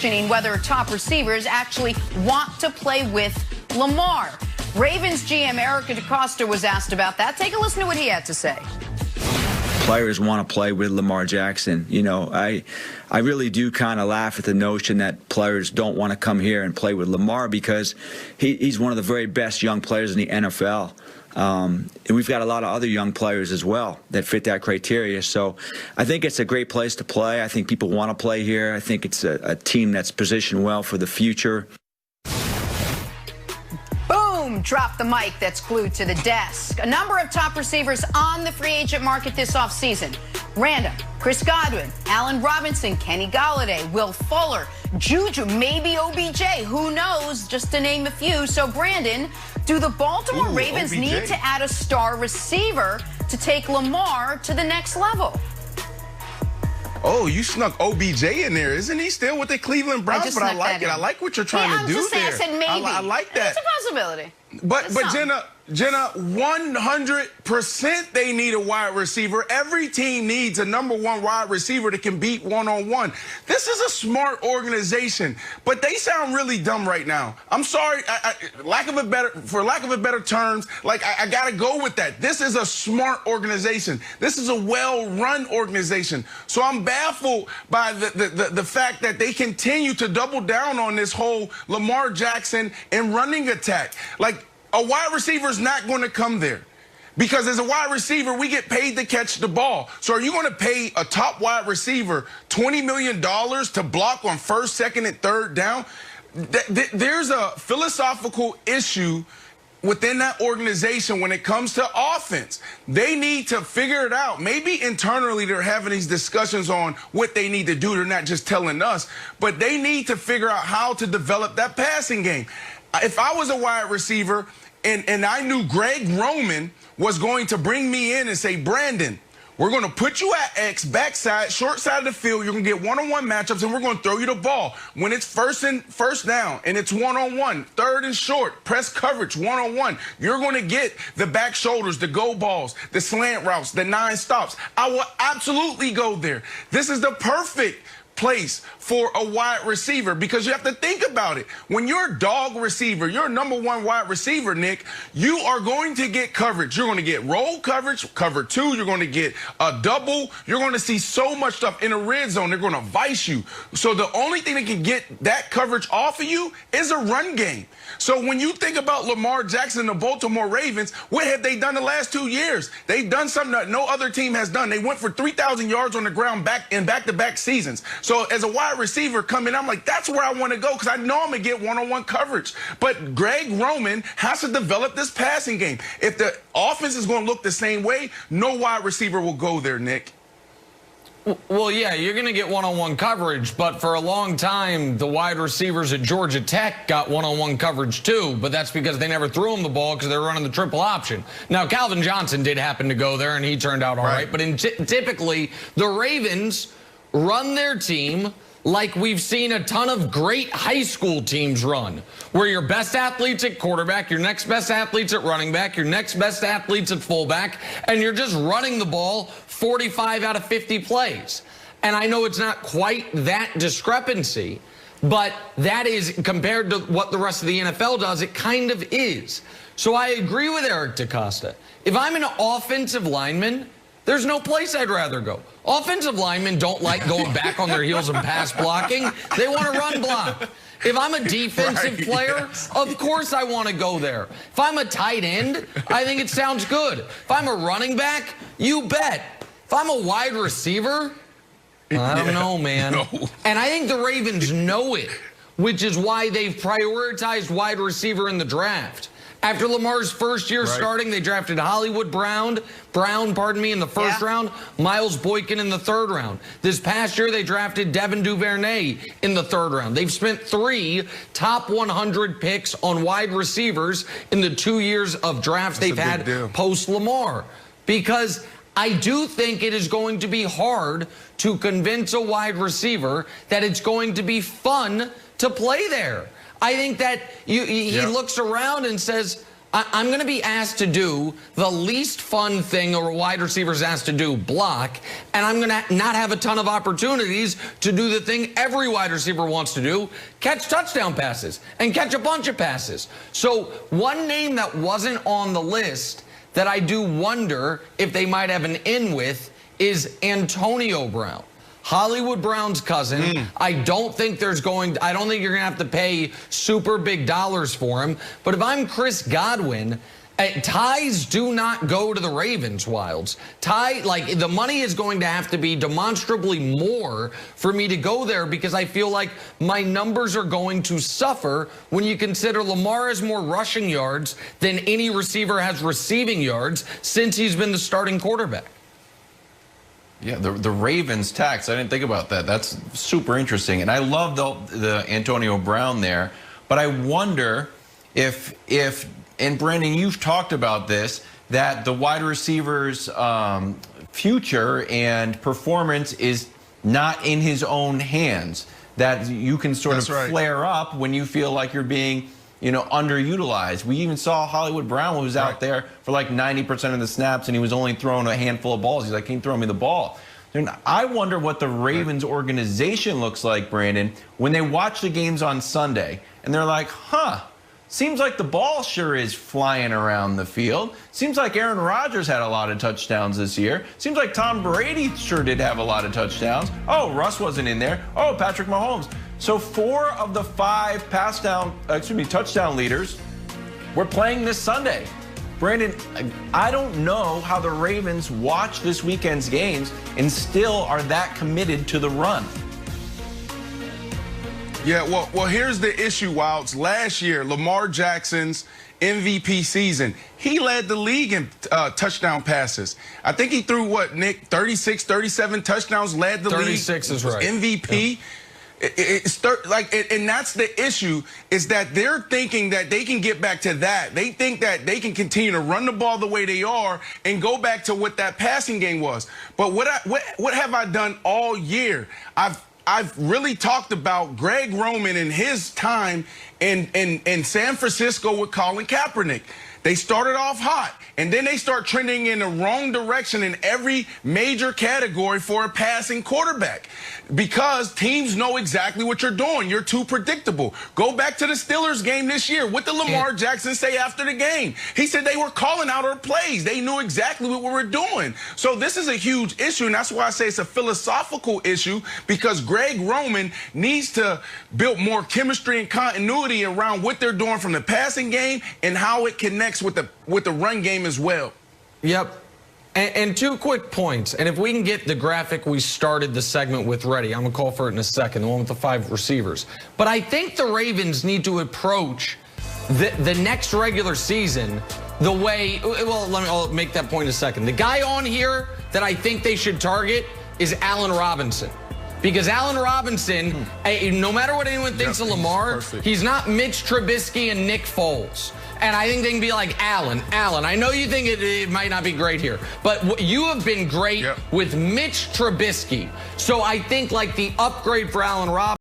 questioning whether top receivers actually want to play with Lamar. Ravens GM Eric DeCosta was asked about that. Take a listen to what he had to say. Players want to play with Lamar Jackson. You know, I really do kind of laugh at the notion that players don't want to come here and play with Lamar because he's one of the very best young players in the NFL. And we've got a lot of other young players as well that fit that criteria. So I think it's a great place to play. I think people want to play here. I think it's a team that's positioned well for the future. Boom! Drop the mic that's glued to the desk. A number of top receivers on the free agent market this offseason. Random, Chris Godwin, Allen Robinson, Kenny Golladay, Will Fuller, Juju, maybe OBJ. Who knows? Just to name a few. So, Brandon, do the Baltimore Ravens OBJ. need to add a star receiver to take Lamar to the next level? Oh, you snuck OBJ in there. Isn't he still with the Cleveland Browns? But I like it. I like what you're trying to do just saying, there. I said maybe. I like that. It's a possibility. But Jenna, 100% they need a wide receiver. Every team needs a #1 wide receiver that can beat one-on-one. This is a smart organization, but they sound really dumb right now. I'm sorry, for lack of a better terms, like I gotta go with that. This is a smart organization. This is a well-run organization. So I'm baffled by the fact that they continue to double down on this whole Lamar Jackson and running attack. Like, a wide receiver is not going to come there because as a wide receiver, we get paid to catch the ball. So are you going to pay a top wide receiver $20 million to block on first, second, and third down? There's a philosophical issue within that organization when it comes to offense. They need to figure it out. Maybe internally they're having these discussions on what they need to do. They're not just telling us, but they need to figure out how to develop that passing game. If I was a wide receiver and I knew Greg Roman was going to bring me in and say, Brandon, we're going to put you at X, backside, short side of the field. You're going to get one-on-one matchups, and we're going to throw you the ball. When it's first down, and it's one-on-one, third and short, press coverage, one-on-one, you're going to get the back shoulders, the go balls, the slant routes, the 9 stops. I will absolutely go there. This is the perfect place for a wide receiver because you have to think about it. When you're a dog receiver, you're a #1 wide receiver, Nick, you are going to get coverage. You're going to get roll coverage, cover 2. You're going to get a double. You're going to see so much stuff in the red zone. They're going to vice you. So the only thing that can get that coverage off of you is a run game. So when you think about Lamar Jackson and the Baltimore Ravens, what have they done the last 2 years? They've done something that no other team has done. They went for 3,000 yards on the ground back-to-back seasons. So as a wide receiver coming, I'm like, that's where I want to go because I know I'm going to get one-on-one coverage. But Greg Roman has to develop this passing game. If the offense is going to look the same way, no wide receiver will go there, Nick. Well, yeah, you're going to get one-on-one coverage, but for a long time, the wide receivers at Georgia Tech got one-on-one coverage too, but that's because they never threw him the ball because they were running the triple option. Now, Calvin Johnson did happen to go there, and he turned out all right. But typically, the Ravens run their team like we've seen a ton of great high school teams run, where your best athlete's at quarterback, your next best athlete's at running back, your next best athlete's at fullback, and you're just running the ball 45 out of 50 plays. And I know it's not quite that discrepancy, but that is, compared to what the rest of the NFL does, it kind of is. So I agree with Eric DeCosta. If I'm an offensive lineman, there's no place I'd rather go. Offensive linemen don't like going back on their heels and pass blocking. They want to run block. If I'm a defensive player, of course I want to go there. If I'm a tight end, I think it sounds good. If I'm a running back, you bet. If I'm a wide receiver, I don't know, man. No. And I think the Ravens know it, which is why they've prioritized wide receiver in the draft. After Lamar's first year starting, they drafted Hollywood Brown, in the first round, Miles Boykin in the third round. This past year, they drafted Devin Duvernay in the third round. They've spent 3 top 100 picks on wide receivers in the 2 years of drafts they've had post-Lamar. Because I do think it is going to be hard to convince a wide receiver that it's going to be fun to play there. I think that he looks around and says, I'm going to be asked to do the least fun thing a wide receiver's asked to do, block, and I'm going to not have a ton of opportunities to do the thing every wide receiver wants to do, catch touchdown passes and catch a bunch of passes. So one name that wasn't on the list that I do wonder if they might have an in with is Antonio Brown. Hollywood Brown's cousin. I don't think you're going to have to pay super big dollars for him. But if I'm Chris Godwin, ties do not go to the Ravens, Wilds. The money is going to have to be demonstrably more for me to go there, because I feel like my numbers are going to suffer when you consider Lamar has more rushing yards than any receiver has receiving yards since he's been the starting quarterback. Yeah, the Ravens tax, I didn't think about that. That's super interesting. And I love the Antonio Brown there. But I wonder if and Brandon, you've talked about this, that the wide receiver's future and performance is not in his own hands. That you can sort of flare up when you feel like you're being, underutilized. We even saw Hollywood Brown was out there for like 90% of the snaps, and he was only throwing a handful of balls. He's like, can you throw me the ball? And I wonder what the Ravens organization looks like, Brandon, when they watch the games on Sunday, and they're like, seems like the ball sure is flying around the field. Seems like Aaron Rodgers had a lot of touchdowns this year. Seems like Tom Brady sure did have a lot of touchdowns. Oh, Russ wasn't in there. Oh, Patrick Mahomes. So 4 of the 5 touchdown leaders were playing this Sunday. Brandon, I don't know how the Ravens watch this weekend's games and still are that committed to the run. Yeah, well, here's the issue, Wilds. Last year, Lamar Jackson's MVP season, he led the league in touchdown passes. I think he threw, what, Nick, 36, 37 touchdowns, led the league. 36 is right. MVP. Yeah. And that's the issue, is that they're thinking that they can get back to that. They think that they can continue to run the ball the way they are and go back to what that passing game was. But what have I done all year? I've really talked about Greg Roman and his time in San Francisco with Colin Kaepernick. They started off hot, and then they start trending in the wrong direction in every major category for a passing quarterback, because teams know exactly what you're doing. You're too predictable. Go back to the Steelers game this year. What did Lamar Jackson say after the game? He said they were calling out our plays. They knew exactly what we were doing. So this is a huge issue, and that's why I say it's a philosophical issue, because Greg Roman needs to build more chemistry and continuity around what they're doing from the passing game and how it connects with the run game as well. Yep. And 2 quick points. And if we can get the graphic we started the segment with ready, I'm going to call for it in a second, the one with the 5 receivers. But I think the Ravens need to approach the next regular season the way, I'll make that point in a second. The guy on here that I think they should target is Allen Robinson. Because Allen Robinson, no matter what anyone thinks of Lamar, he's not Mitch Trubisky and Nick Foles. And I think they can be like, Allen, I know you think it might not be great here, but you have been great with Mitch Trubisky. So I think like the upgrade for Allen Robinson